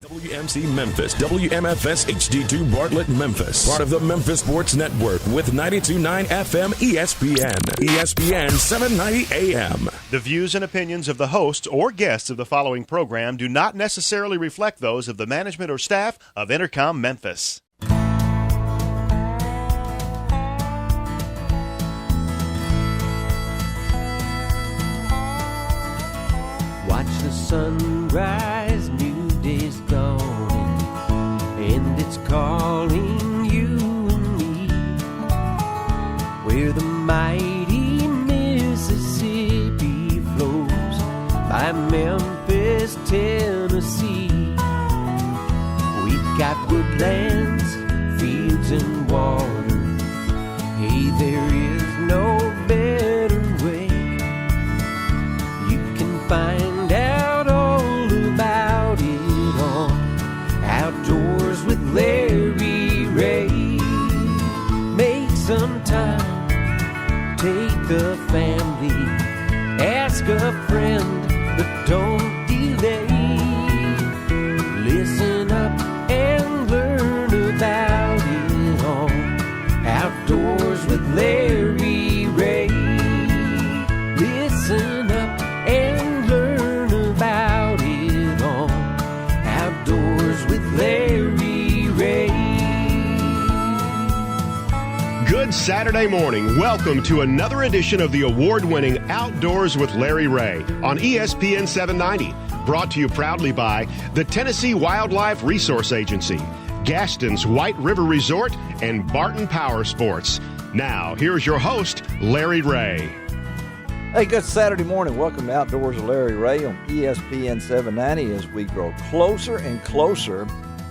WMC Memphis, WMFS HD2 Bartlett Memphis, part of the Memphis Sports Network with 92.9 FM ESPN, ESPN 790 AM. The views and opinions of the hosts or guests of the following program do not necessarily reflect those of the management or staff of Intercom Memphis. Watch the sunrise, new day's dawning, and it's calling you and me. Where the mighty Mississippi flows by Memphis, Tennessee. We've got woodlands, fields, and water. Hey, there is no better way. You can find out all about it on Outdoors with Larry Ray. Make some time, take a family, ask a friend, but don't delay. Listen up and learn about it on Outdoors with Larry Ray. Listen up and learn about it on Outdoors with Larry Ray. Good Saturday morning. Welcome to another edition of the award-winning Outdoors with Larry Ray on ESPN 790. Brought to you proudly by the Tennessee Wildlife Resource Agency, Gaston's White River Resort, and Barton Power Sports. Now, here's your host, Larry Ray. Hey, good Saturday morning. Welcome to Outdoors with Larry Ray on ESPN 790 as we grow closer and closer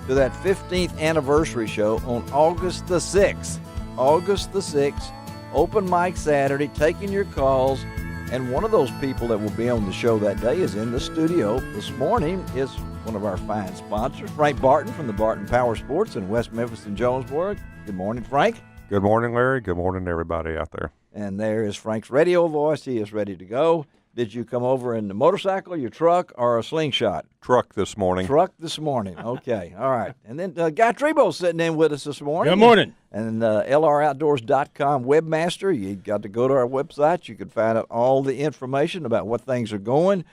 to that 15th anniversary show on August the 6th. August the 6th, open mic Saturday, taking your calls. And one of those people that will be on the show that day is in the studio this morning is one of our fine sponsors, Frank Barton from the Barton Power Sports in West Memphis and Jonesboro. Good morning, Frank. Good morning, Larry. Good morning to everybody out there. And there is Frank's radio voice. He is ready to go. Did you come over in the motorcycle, your truck, or a slingshot? Truck this morning. Truck this morning. Okay. All right. And then Guy Trebo's sitting in with us this morning. Good morning. And LROutdoors.com webmaster. You got to go to our website. You can find out all the information about what things are going.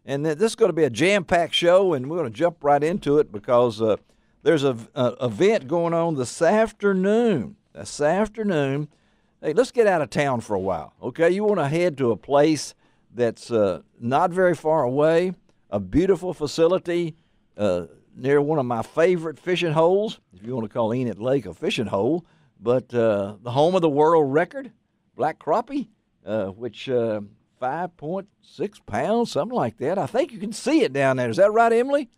And this is going to be a jam-packed show, and we're going to jump right into it because there's an event going on this afternoon. Hey, let's get out of town for a while, okay? You want to head to a place that's not very far away, a beautiful facility near one of my favorite fishing holes, if you want to call Enid Lake a fishing hole, but the home of the world record, black crappie, which 5.6 pounds, something like that. I think you can see it down there. Is that right, Emily?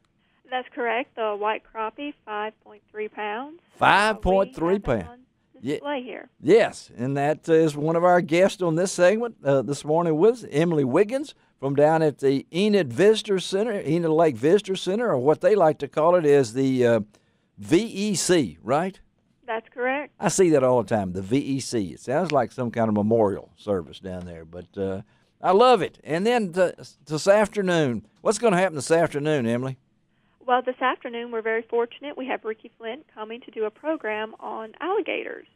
That's correct. The white crappie, 5.3 pounds. 5.3 pounds. Display here. Yes, and that is one of our guests on this segment this morning was Emily Wiggins from down at the Enid Visitor Center, Enid Lake Visitor Center, or what they like to call it is the VEC, right? That's correct. I see that all the time, the VEC. It sounds like some kind of memorial service down there, but I love it. And then this afternoon, what's going to happen this afternoon, Emily? Well, this afternoon we're very fortunate. We have Ricky Flynt coming to do a program on alligators.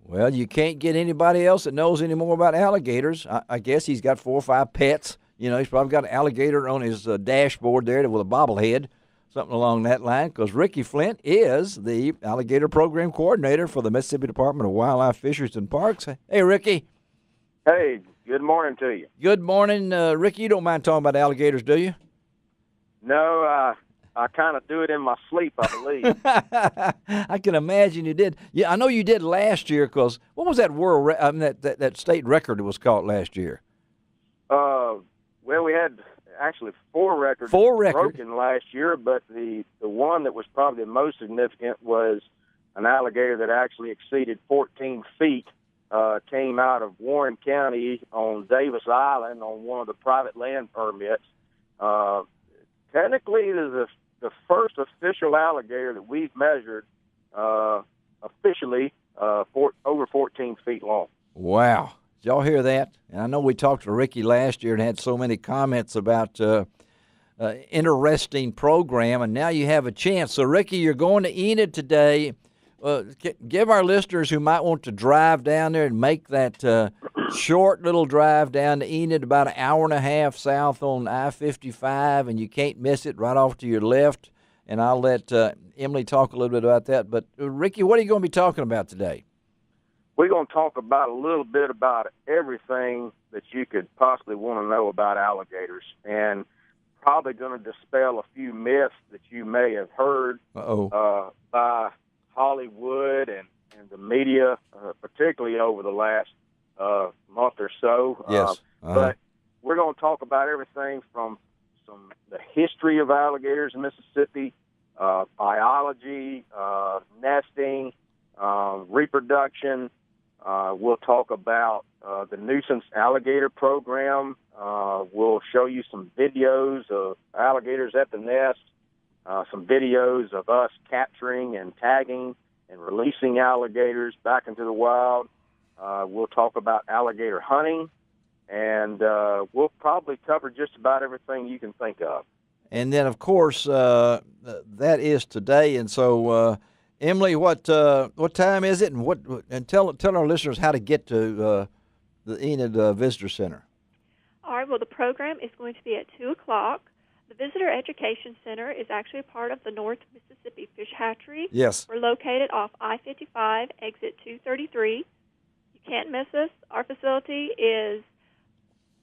Well, you can't get anybody else that knows any more about alligators. I guess he's got 4 or 5 pets. You know, he's probably got an alligator on his dashboard there with a bobblehead, something along that line, because Ricky Flynt is the alligator program coordinator for the Mississippi Department of Wildlife, Fisheries, and Parks. Hey, Ricky. Hey, good morning to you. Good morning. Ricky, you don't mind talking about alligators, do you? No, I kind of do it in my sleep, I believe. I can imagine you did. Yeah, I know you did last year because what was that that state record that was caught last year? Well, we had actually 4 records broken last year, but the one that was probably the most significant was an alligator that actually exceeded 14 feet. Came out of Warren County on Davis Island on one of the private land permits. Technically, it is the first official alligator that we've measured officially over 14 feet long. Wow. Did y'all hear that? And I know we talked to Ricky last year and had so many comments about interesting program, and now you have a chance. So, Ricky, you're going to Enid today. Give our listeners who might want to drive down there and make that short little drive down to Enid, about an hour and a half south on I-55, and you can't miss it, right off to your left. And I'll let Emily talk a little bit about that. But, Ricky, what are you going to be talking about today? We're going to talk about a little bit about everything that you could possibly want to know about alligators, and probably going to dispel a few myths that you may have heard by Hollywood and the media, particularly over the last month or so. Yes. But we're going to talk about everything from the history of alligators in Mississippi, biology, nesting, reproduction. We'll talk about the nuisance alligator program. We'll show you some videos of alligators at the nest, some videos of us capturing and tagging and releasing alligators back into the wild. We'll talk about alligator hunting, and we'll probably cover just about everything you can think of. And then, of course, that is today. And so, Emily, what time is it, and tell our listeners how to get to the Enid Visitor Center. All right. Well, the program is going to be at 2:00. The Visitor Education Center is actually a part of the North Mississippi Fish Hatchery. Yes. We're located off I-55, exit 233. You can't miss us. Our facility is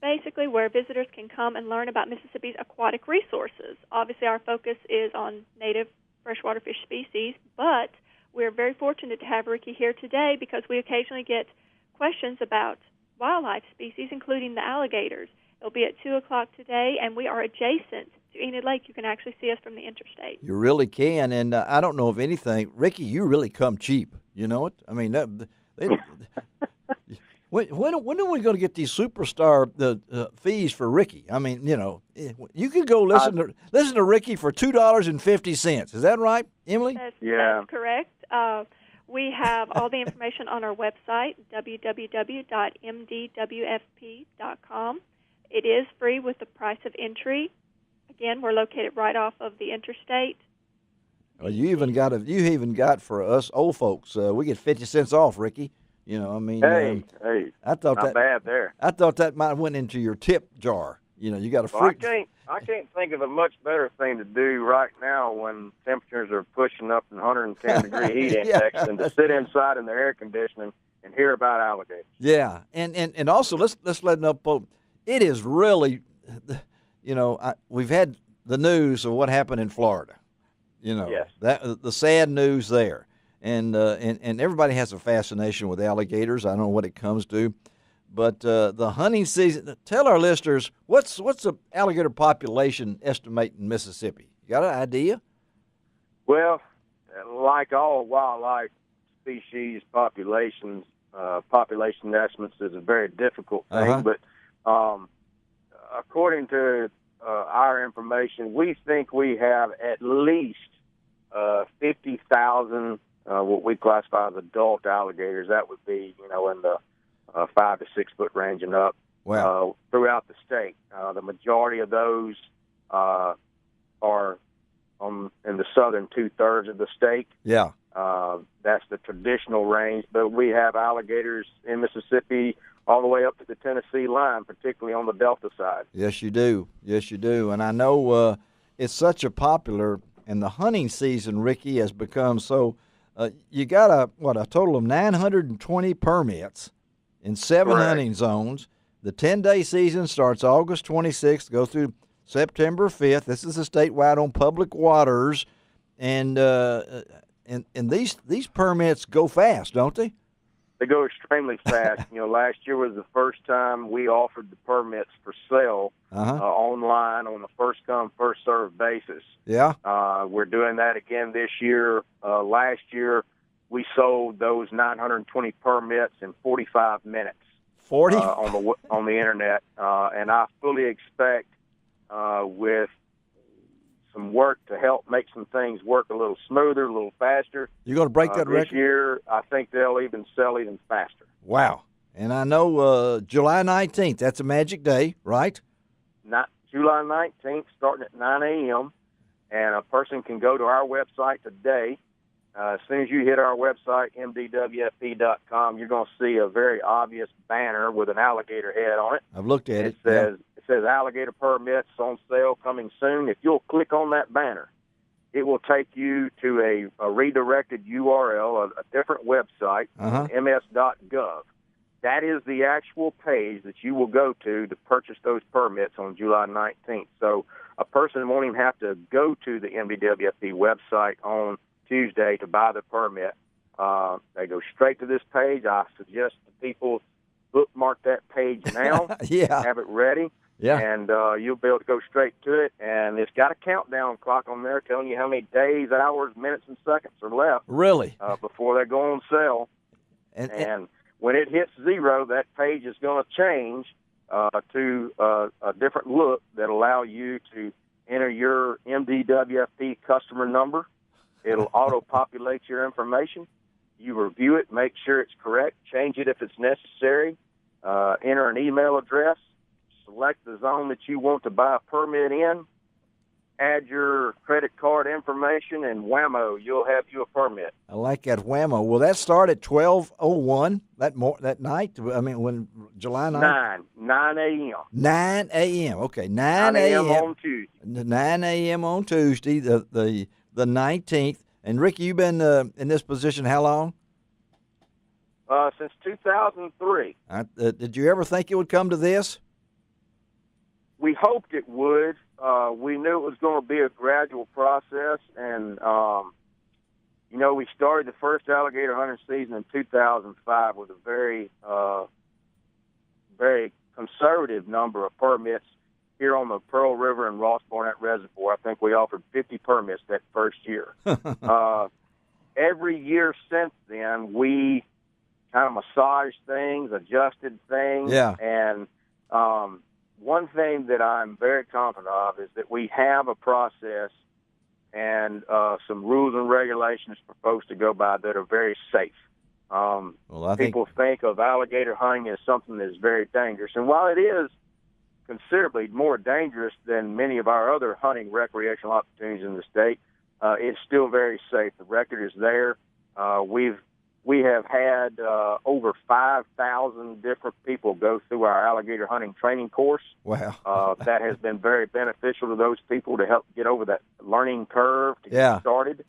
basically where visitors can come and learn about Mississippi's aquatic resources. Obviously, our focus is on native freshwater fish species, but we're very fortunate to have Ricky here today because we occasionally get questions about wildlife species, including the alligators. It'll be at 2:00 today, and we are adjacent to Enid Lake. You can actually see us from the interstate. You really can, and I don't know if anything, Ricky, you really come cheap. You know it? I mean, when are we going to get these superstar fees for Ricky? I mean, you know, you could go listen to Ricky for $2.50. Is that right, Emily? That's correct. We have all the information on our website, www.mdwfp.com. It is free with the price of entry. Again, we're located right off of the interstate. Well, you even got for us old folks. We get 50 cents off, Ricky. You know, I mean, hey, I thought not bad there. I thought that might have went into your tip jar. You know, you got a free. I can't think of a much better thing to do right now when temperatures are pushing up in 110-degree heat index than to sit inside in the air conditioning and hear about alligators. Yeah, and also let's let them know. It is really, you know, we've had the news of what happened in Florida. You know, yes. That the sad news there, and everybody has a fascination with alligators. I don't know what it comes to. But the hunting season, tell our listeners, what's the alligator population estimate in Mississippi? You got an idea? Well, like all wildlife species, population estimates is a very difficult thing. But according to our information, we think we have at least 50,000 what we classify as adult alligators. That would be, you know, in the 5 to 6 foot range and up. Wow. Throughout the state. The majority of those are in the southern 2/3 of the state. Yeah. That's the traditional range, but we have alligators in Mississippi all the way up to the Tennessee line, particularly on the Delta side. Yes, you do. Yes, you do. And I know it's such a popular, and the hunting season, Ricky, has become so. You got a total of 920 permits in 7 Correct. hunting zones. The 10-day season starts August 26th, goes through September 5th. This is a statewide on public waters, and these permits go fast, don't they? They go extremely fast. You know, last year was the first time we offered the permits for sale online on a first-come, first-served basis. Yeah. We're doing that again this year. Last year, we sold those 920 permits in 45 minutes. 40 on the internet, and I fully expect with some work to help make some things work a little smoother, a little faster. You're going to break that record? This year, I think they'll even sell even faster. Wow. And I know July 19th, that's a magic day, right? Not July 19th, starting at 9 a.m., and a person can go to our website today. As soon as you hit our website, MDWFP.com, you're going to see a very obvious banner with an alligator head on it. I've looked at it. It says alligator permits on sale coming soon. If you'll click on that banner, it will take you to a redirected URL, a different website, ms.gov. That is the actual page that you will go to purchase those permits on July 19th. So a person won't even have to go to the MDWFP website on Tuesday to buy the permit. They go straight to this page. I suggest that people bookmark that page now. Have it ready. And you'll be able to go straight to it. And it's got a countdown clock on there telling you how many days, hours, minutes, and seconds are left. Really? Before they go on sale. And when it hits 0, that page is going to change to a different look that allow you to enter your MDWFP customer number. It'll auto-populate your information. You review it, make sure it's correct, change it if it's necessary, enter an email address, select the zone that you want to buy a permit in, add your credit card information, and whammo, you'll have you a permit. I like that whammo. Will that start at 12:01 that night? I mean, when July 9th? 9 a.m. 9 a.m. Okay, 9 a.m. on Tuesday. 9 a.m. on Tuesday, the 19th. And Ricky, you've been in this position how long? Since 2003. Did you ever think it would come to this? We hoped it would. We knew it was going to be a gradual process, and we started the first alligator hunting season in 2005 with a very, very conservative number of permits here on the Pearl River and Ross Barnett Reservoir. I think we offered 50 permits that first year. Every year since then, we kind of massaged things, adjusted things, and one thing that I'm very confident of is that we have a process and some rules and regulations for folks to go by that are very safe. People think of alligator hunting as something that is very dangerous, and while it is considerably more dangerous than many of our other hunting recreational opportunities in the state, it's still very safe. The record is there. We have had over 5,000 different people go through our alligator hunting training course. Wow. That has been very beneficial to those people to help get over that learning curve to get started.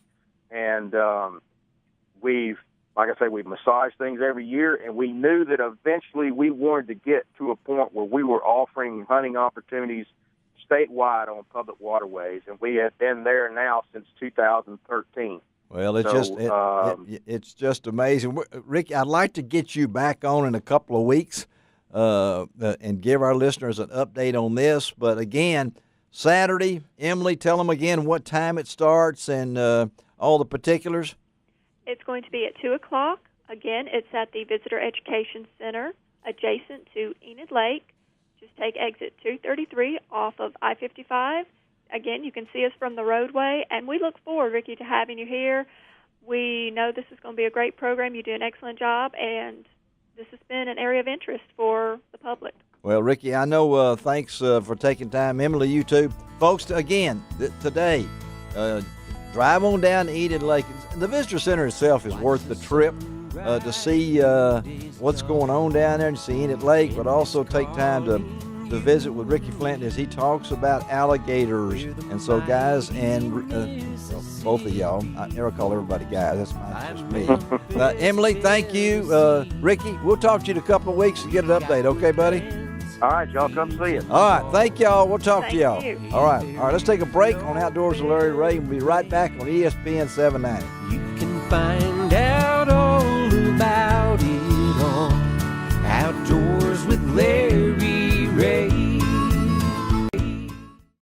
And we've massaged things every year, and we knew that eventually we wanted to get to a point where we were offering hunting opportunities statewide on public waterways, and we have been there now since 2013. Well, it's just amazing. Ricky, I'd like to get you back on in a couple of weeks and give our listeners an update on this. But again, Saturday, Emily, tell them again what time it starts and all the particulars. It's going to be at 2 o'clock. Again, it's at the Visitor Education Center adjacent to Enid Lake. Just take exit 233 off of I-55. Again, you can see us from the roadway, and we look forward, Ricky, to having you here. We know this is going to be a great program. You do an excellent job, and this has been an area of interest for the public. Well, Ricky, I know, thanks for taking time. Emily, you too. Folks, again, today, drive on down to Enid Lake. The Visitor Center itself is worth the trip to see what's going on down there and see Enid Lake, but also take time to visit with Ricky Flynt as he talks about alligators. And so, guys, and both of y'all, I never call everybody guys, that's just me. Emily, thank you. Ricky, we'll talk to you in a couple of weeks to get an update, okay, buddy? All right, y'all, come see us. All right, thank y'all. We'll talk to y'all. You. All right, let's take a break on Outdoors with Larry Ray. We'll be right back on ESPN 790. You can find out